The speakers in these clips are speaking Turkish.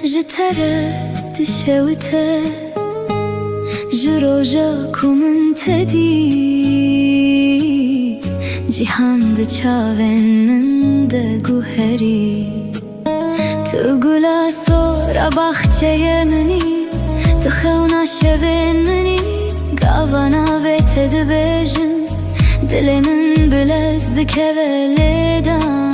جتره تشوته جروجا کومن تدید جیهان ده چاون من ده گوهری تو گلا سورا باخچه منی تو خونا شوین منی گاوانا و تدبجم دل من بلز دکه ولیدان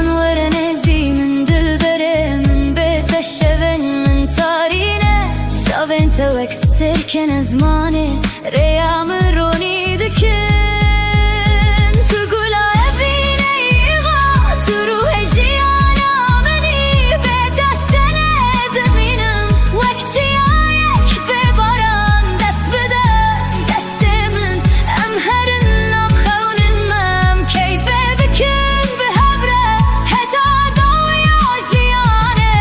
ورنزی من دل بره من بیت شوین من تارینه شوین تو اکستر کن زمانه ریام رونی دکن تو گلا ابینه ایغا تو روح جیانا منی به دستنه دمینم وکچی آیک بباران دست بده دست من ام هرن نام خونن مم کیفه بکن به هبره هتا دویا جیانه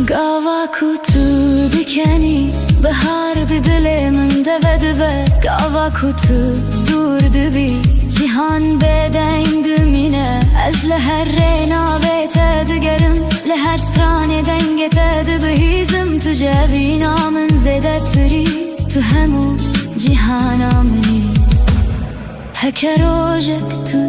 گاوا کوتو دکنی بهار دل من دوه دوه گاوا کوتو دور دبی جیهان بدین دمینه از لهر نابت دگرم لهر ستران دنگت دبهیزم تو جوینا من زده تری تو همو جیهانا منی هکر روژک تو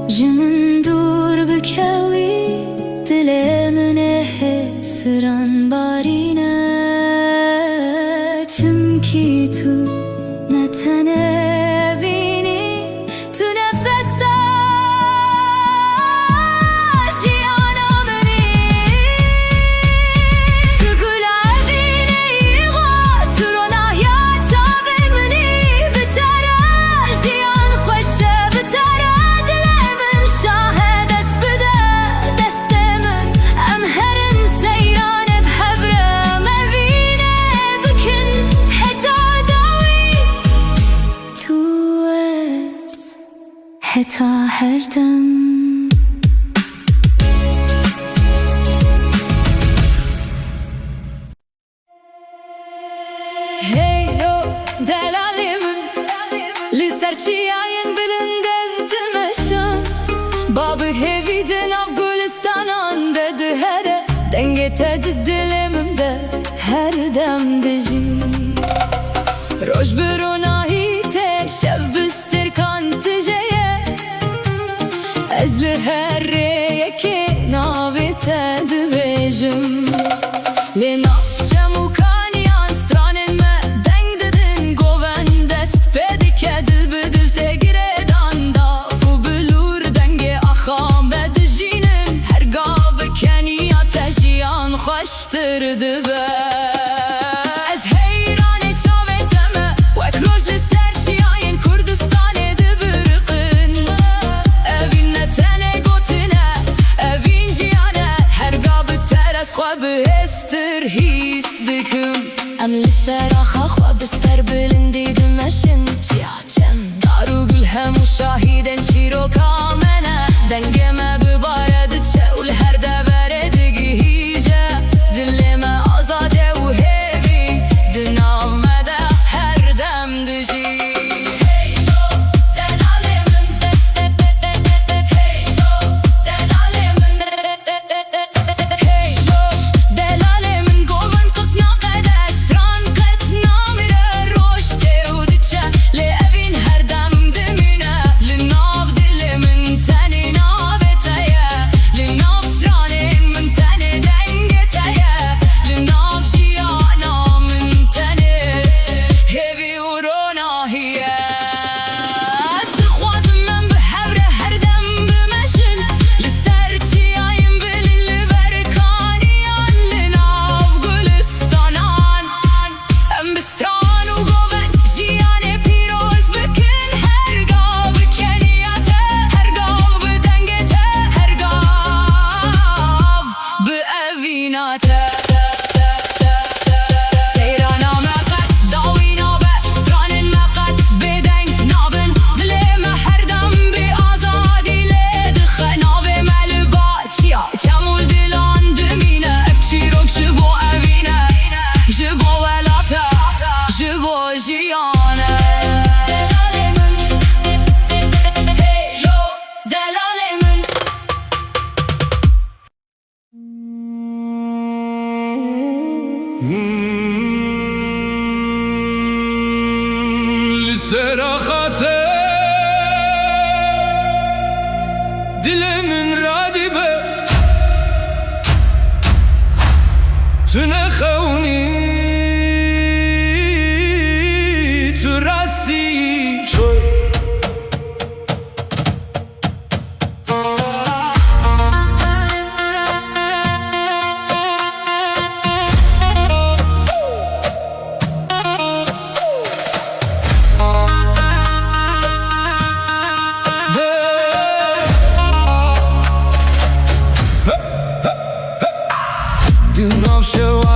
جمن دور بکوی دل من حسران بارینه چمکی تو نتنه بینی تو نفسا جیانا منی تو گلا بینی ایغا تو روناهیا چاوی منی بتره جیان خوشه بتره دل من شاه دست بده دست من ام هرن سیران بحبره مبینه بکن حتا داوی تو از حتا هر دم هیو دلالیمن لسرچیاین بلند از دمشن باب هیویدن av گلستانان ده هره دنگت دلمم ده هر دم دجی روش بروناهی ته شب بستر کان تجیه از لهر یکی ناویت دبیجم لناف چمو کانیان سترانن ما دنگ ددن گوون دست پیدی که دل بدل تگیره داندا فو بلور دنگ آخام دجینن هر گاب کنیا تجیان خوشتر دبه از حیران چاوه دمه وک روش لسرچیاین کردستان دبرقن اوین نتنه گوتنه اوین جیانه هر گاب ترس خواه بهستر هیس دکم ام لسر آخا خواه بسر بلندی دمشن چیاچم دارو گل همو شاهیدن چی رو کامنه دنگ ما ببارد چول هر دبره دگی هیجه دل ما آزاده و هیوی دناو مده هر دم دجی هیلو دلالی من هیلو دلالی من هیلو دلالی من گوون قطنا قد استران قطنا میره روش دیو دچه لی اوین هر دم دمینه لناو دل من تنی نار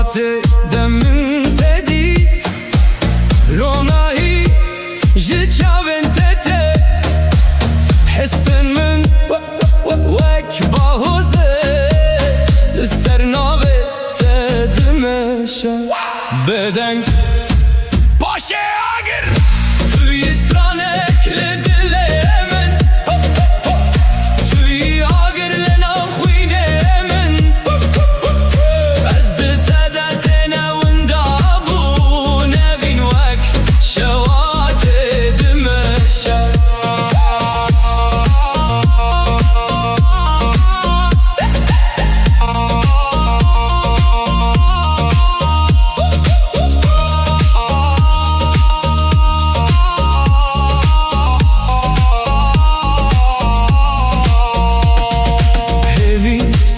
vakti demin tedit Ronai jiçavin tete Hesten min wek bahuze Lser nave tedimesha Beden Başı agir Tüy istranekli dilemen Tüy agirlen ahuynemen Ezdi tedetine vunda bu nevin vek Şevat edimeşe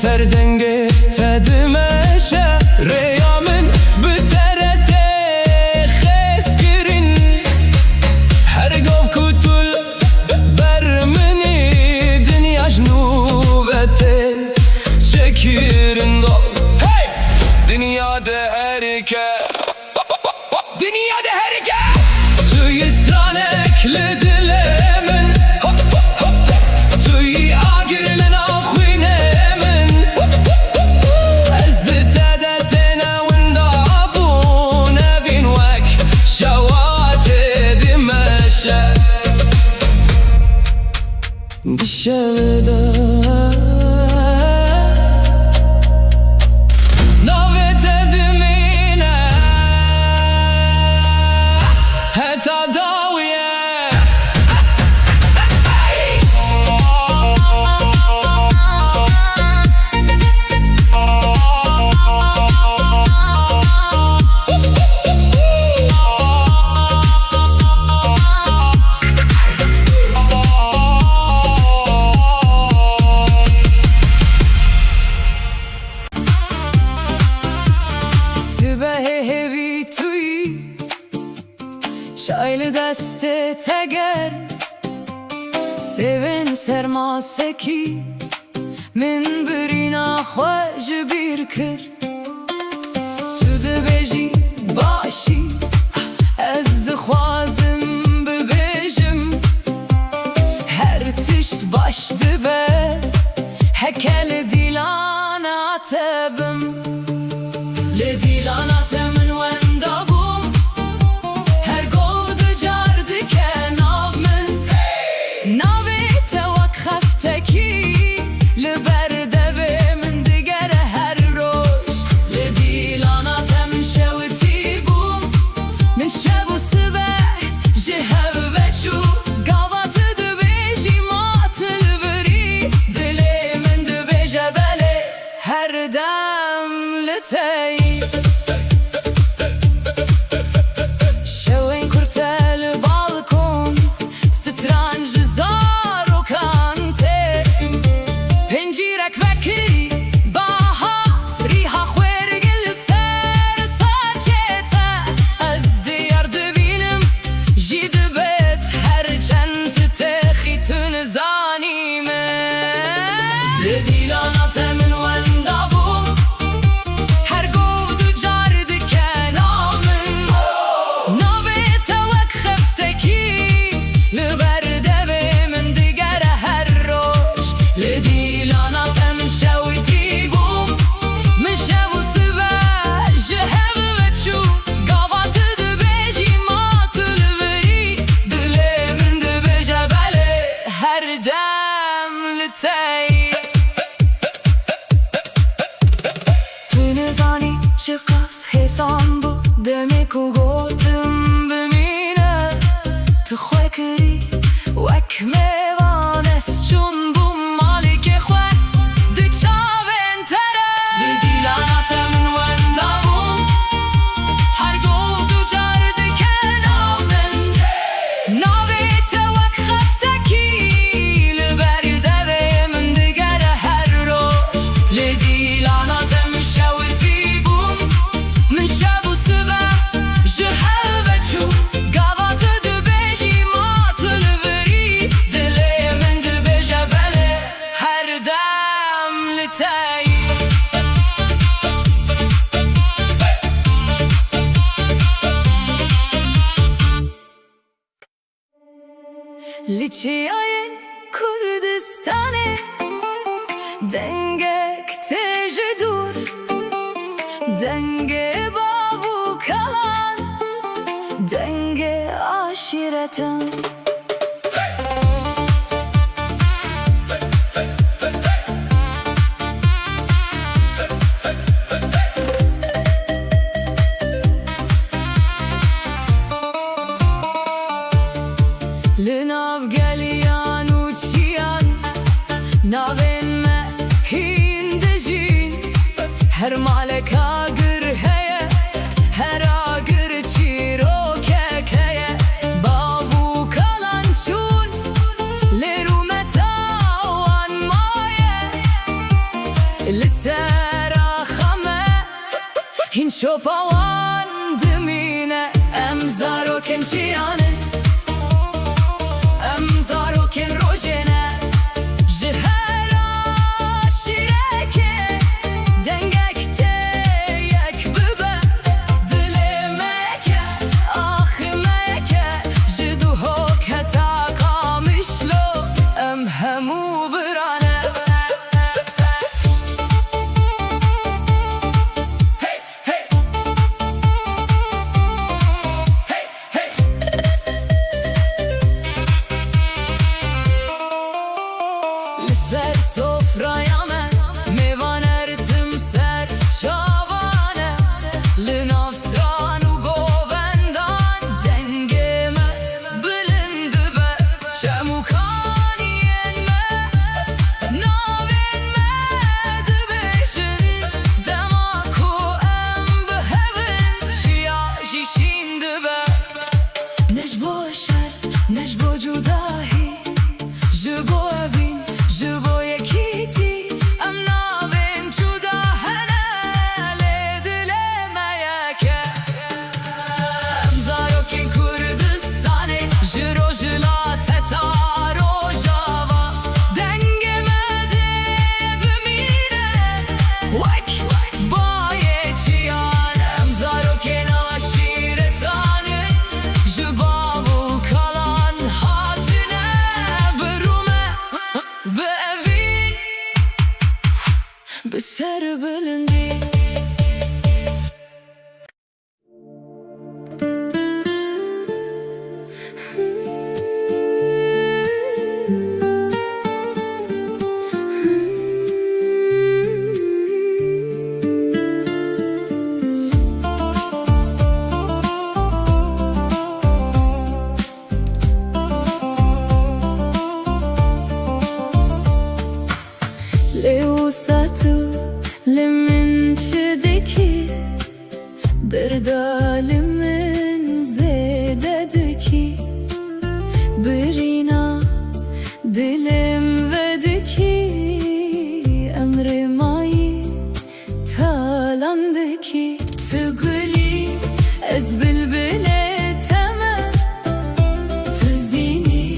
Serdenge tedmeşe Reyamin biterete xeskirin Her gov kutul bermini Dünya jnuvete çekirin dol Hey! Dünyada herike Dünyada herike Tüy istranekli dilemen Tüy agirlen ahuyne Dışarıda Navet edimine Heta daviye Hevi tuyi Çaylı deste teger Sevin sermaseki Min birina xwej bir kir Tu dibêjî başî Ez dixwazim bibêjim Her tişt baş dibe Heke li dîlana te bim Li dîlana te min wenda bûm Her gov dicar dike nav min Navê te wek xeftekî Li ber devê min digere her roj Li dîlana te min şewitî bûm Min şev û sibeh ji hev veçû Gava tu dibêjî ma tu li birî Dilê min dibêje belê her dem li te yî Şewên kurte li balkon Stran ji zarokan tê Pincîrek vekirî bahat Rîha xwêrgî li ser saçê te Ez diyar dibînim jî dibêt Her çend tu texî tu nizanî min Li dîlana te min wenda bûm Her gov dicar dike nav min Navê te wek xeftekî Li ber devê min digere her roj Li dîlana te min şewitî bûm Min şev û sibeh ji hev veçû Gava tu dibêjî ma tu li virî Dilê min dibêje belê her dem li te yî Tu nizanî çi qas hêsan bû Demê ku gotim bimîne Tu xwe kirî wek mêvan Ez çûm bûm malîkê xwe di çavên te re Li dîlana te min wenda bûm Her gov dicar dike nav min Navê te wek xeftekî Li ber devê min digere her roj Li dîlana te min şewitî bûm Min şev û sibeh ji hev veçû Gava tu dibêjî ma tu li virî çiyen Kürdistan'e dengek teje dur denge babu kalan denge aşiretin Linav geliyan uçiyan Navin me hindejin Her malek agır heye Her agır çiro kekeye Bavu kalan çun Leru metawan maye Lisera khame Hin şopawan dımine Emzaro kençiyane Zaroken rojene Jihera şireke Dengekte yek bibe Dilemeke ahmeke Jiduhok heta kamışlo Em hemu birane Hey hey Hey hey Ser sofraya me Mevan ertim ser çavane Linav stranu govendan Dengeme bilindi be Çemukan yenme Navin me dibişin Demaku em behevin Şia jişindi be Necbo şer, necbo cudahi Jibo evin Jibo yekiti Em navin cuda henele dilemeyeke Em zarokin Kürdistan'e Jiro jila teta rojava Dengemede bimine Vek baye çiyan Em zarokin aşiretane Jibavu kalan hatine Beevin Beser bilindi Leusatu limin çideki Bir dalimin zededeki Birina dilim vedeki Emri mayi talandeki Tuguli ez bilbile temel Tuzini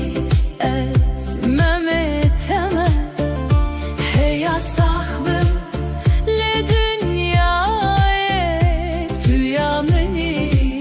ez mehmet temel Heya sahbim le dünyaya Tüya meni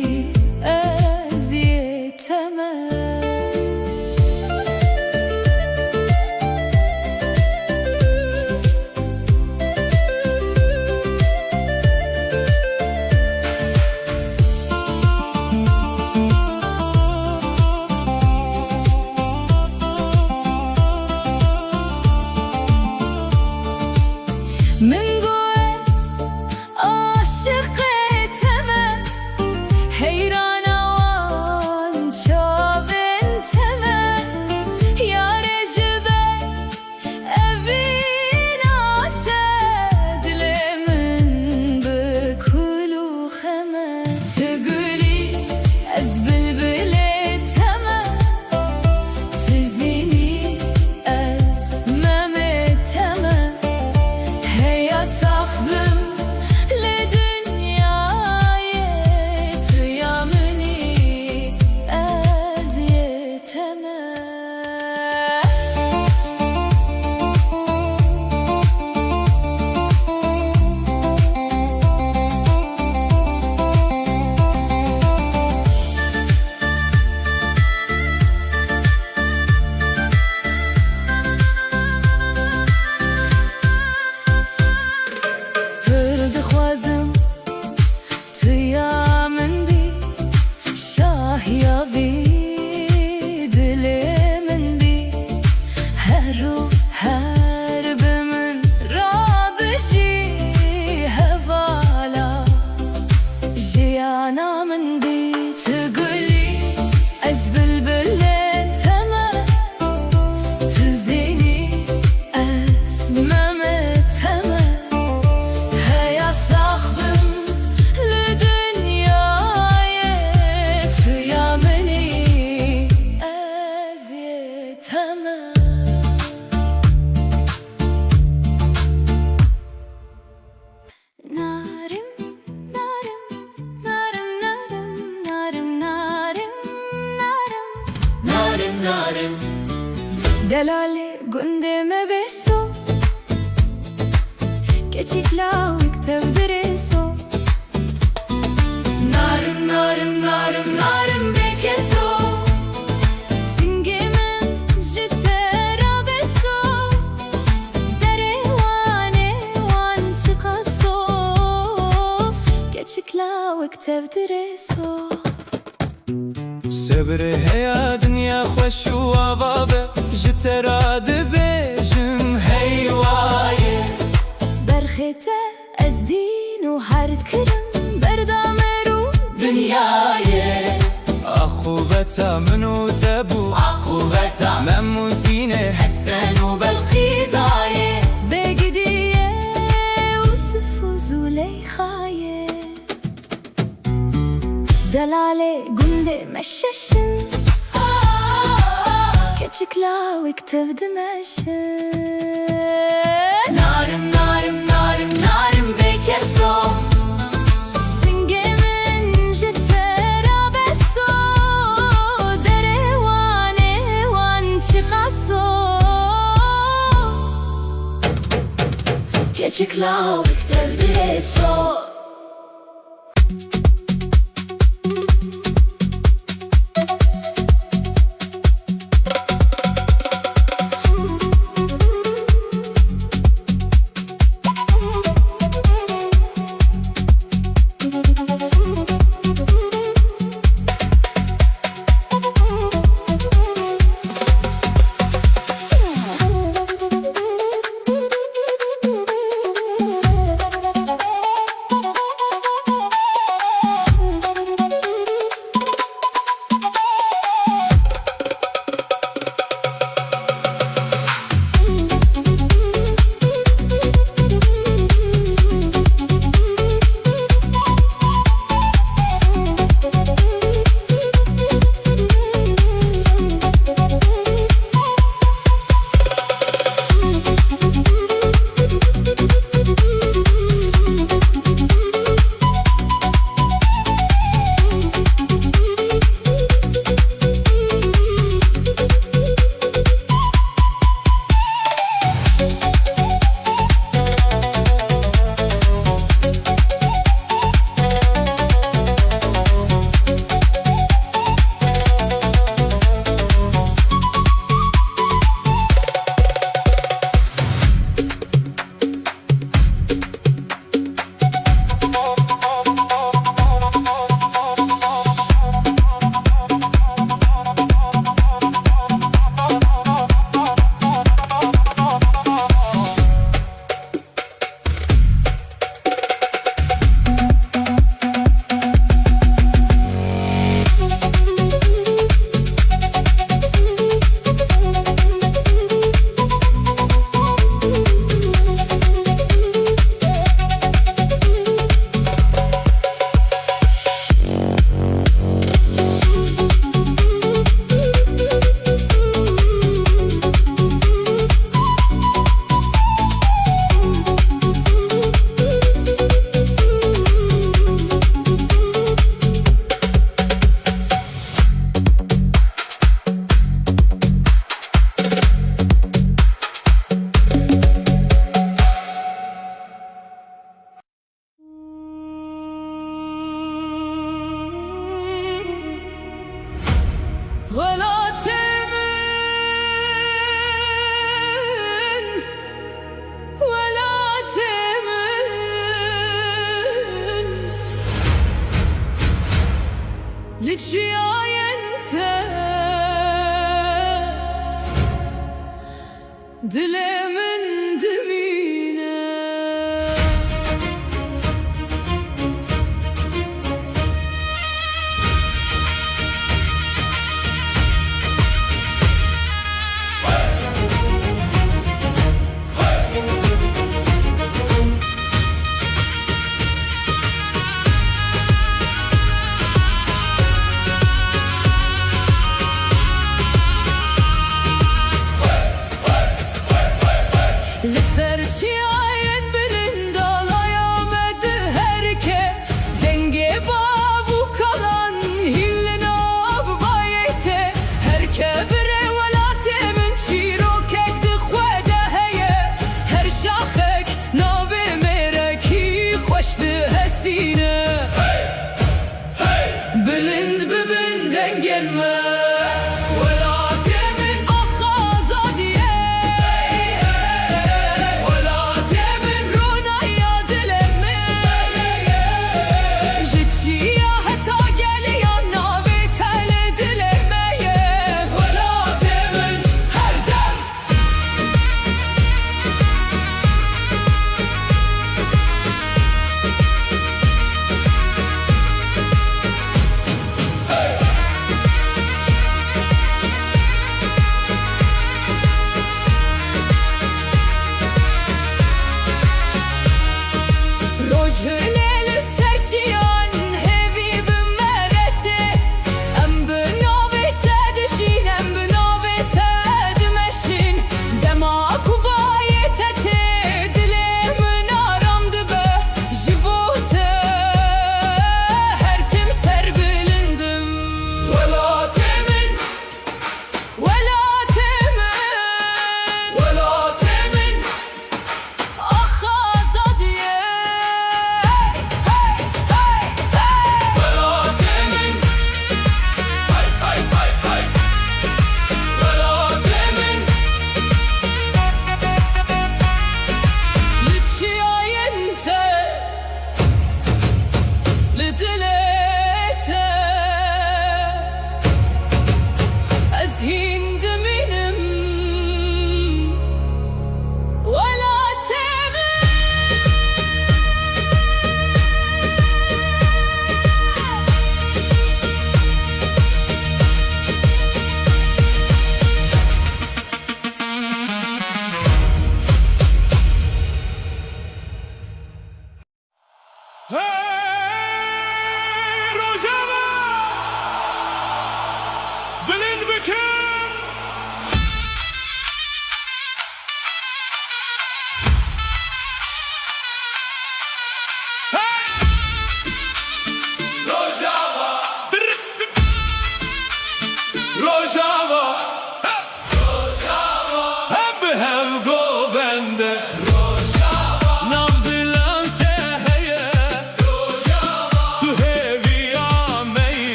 تزيني أزمة تمام هيا صاحبم لدنياي تيامني أزي تمام نارم نارم نارم نارم نارم نارم نارم دلالي قندم بسو keçikla tevdireso Narım narım narım narım bekeso Singemen jitera beso Dere wane wan çıkaso keçikla tevdireso سبري هيا دنيا خوش وعبابة جترا دبيجم هيواي برخته از دین و هر کرم بردامرو دنیای عقوبتا منو تبو عقوبتا مموزينه حسن و بلقیزای بگدیه یوسف و زلیخای دلاله گنده مششن keçikla tevdimeşin Narım narım narım narım bekeso Singemen jitera beso Dere wane wan çıkaso keçikla tevdireso ولا تمن ولا تمن لتشياي انت دلمن دمينا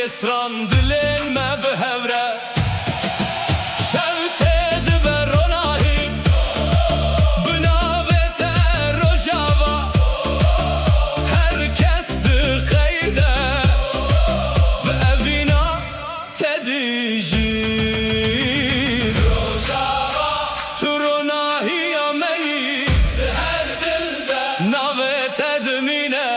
stran dilin me behevre Şevte dibe ronahi Binavete rojava Herkes di qeyde Bi evina tedijir Rojava Tu ronahi ameyi Di her dilde Navete dimine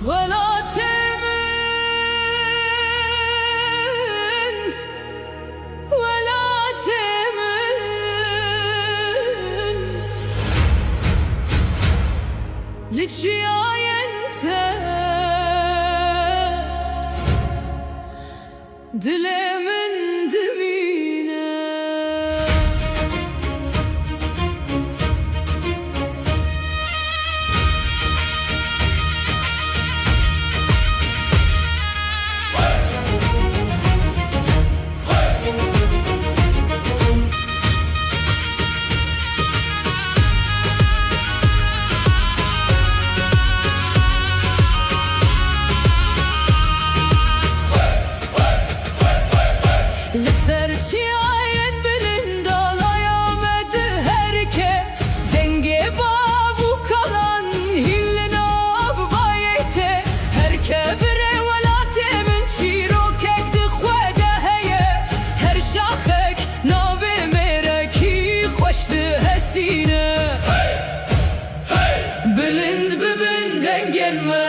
ولا تمن ولا تمن لتشياي انت دلي من دمينا Lüferçiyen bilin dalayamed herke Denge bavu kalan hillin av bayete Herke bire velate min çirokek di xwede heye Her şaxek nave mereki xoş di hesine Bilind bibin dengen me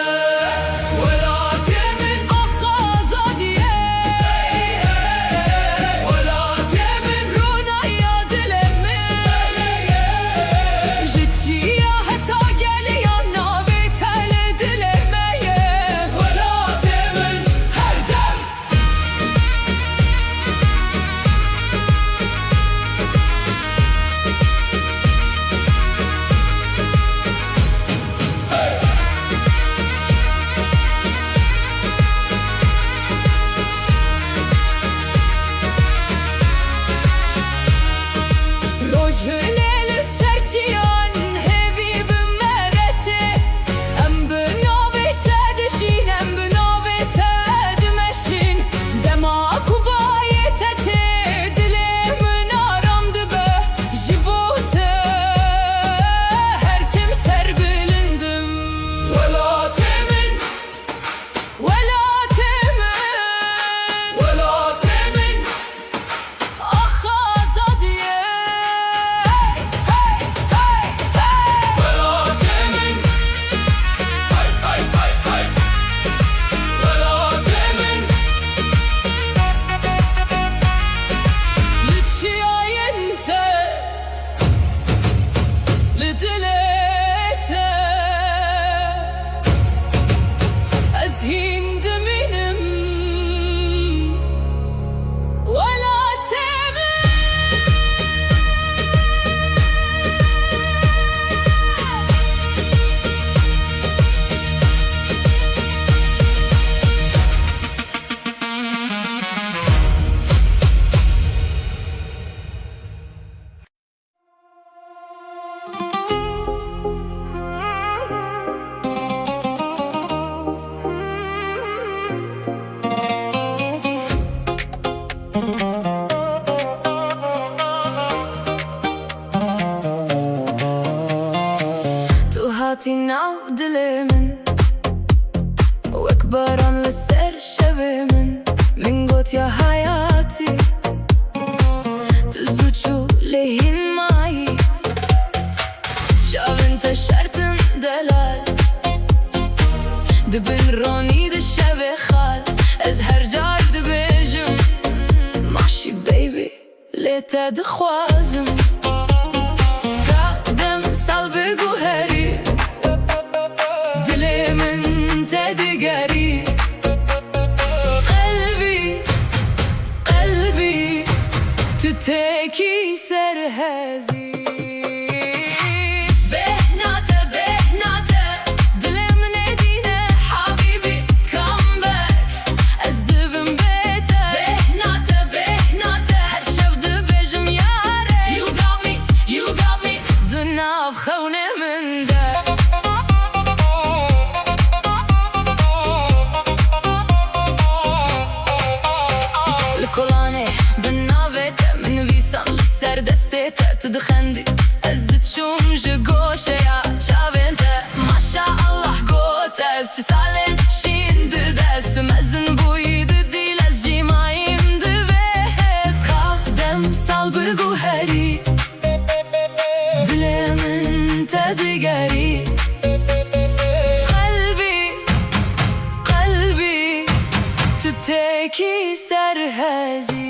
هاتي ناو دلي من واكبران للسر شبي من قوت يا حياتي تزوجو لهين معي شاف انت شرطن دلال دبن روني دشبي خال ازهر جار دبيجم te dixwazim Dem sal bigû herî Dilê min te digerî Qelbî tu tekî serhezî Tu dixendî ez diçûm ji goşeya çavên te Maşa Allah got ez çi salên şîn di dest Tu mezin bûyî di dîl ez jî mayîm divê hez Xav dem sal bigû herî Dilê min te digerî Qelbî tu tekî serhezî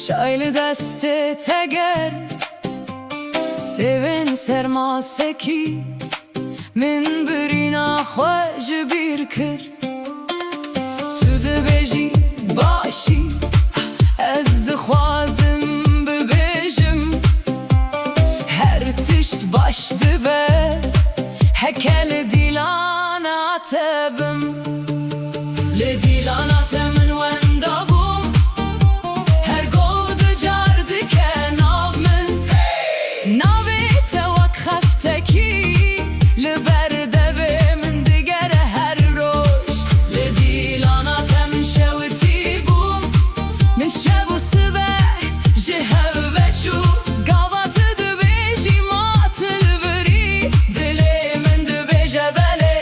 Çaylı deste teger Sevin sermaseki Min birîna xwe ji bîr kir Tu dibêjî başî Ez dixwazim bibêjim Her tişt baş dibe Heke li dîlana te bim Li dîlana te min wenda bûm Navê te wek xeftekî Li ber devê min digere her roj Li dîlana te min şewitî bûm Min şev û sibeh ji hev veçû Gava tu dibêjî ma tu li virî Dilê min dibêje belê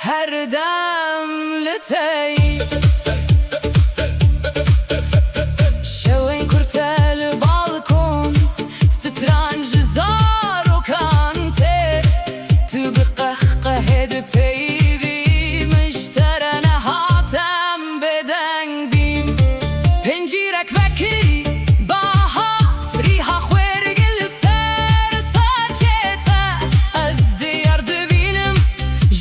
her dem li te yî Şewên kurte li balkon Stran ji zarokan te Tu bi qehqehê di peyvî Miştere nehatem bêdeng bîm Pincîrek vekirî bahat Rîha xwêrgî li ser saçê te Ez diyar dibînim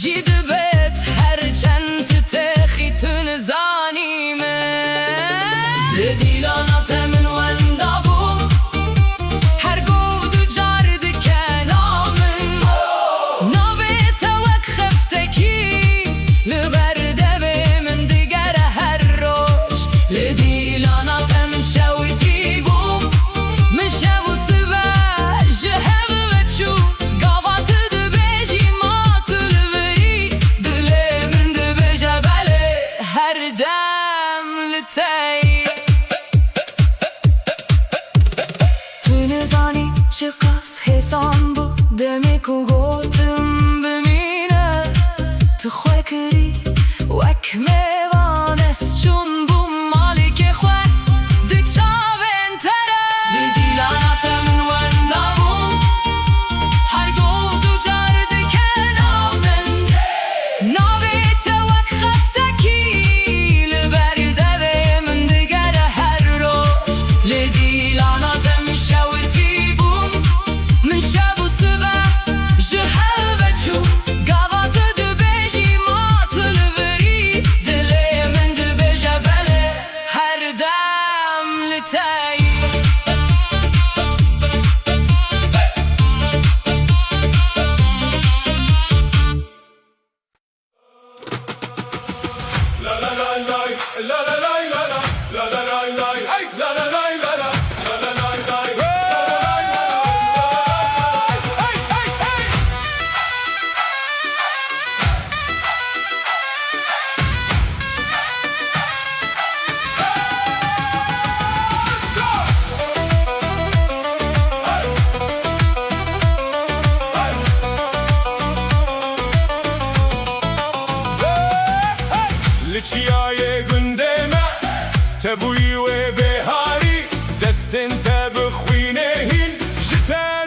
jî dibêt Her çend tu texî tu nizanî min Li dîlana te min wenda bûm Her gov du car dike namin Navê te wek xeftekî Li ber devê min digere her roj Li dîlana te min şewitî bûm Min şev û sibeh ji hev veçû Gava tu dibêjî ma tu li virî Dilê min dibêje belê her dem li te yî قص حسام بو دمك وقوتم بمينه تخوكري وكميوان اسچون بو مالك خواه دچاوين تره لديلاناتم ونامون هر گود و جرد کنامن ناویت وک خفتکی لبرده من دگر هر روش لدیلاناتم شوتی بوم من شب و صبح جهل بچو گوات دو بیجی ماتل وری دلی من دو بیجه بله هر دم لتایی لچیای گندمه تبوی و بهاری دستن تبخوینه هین جته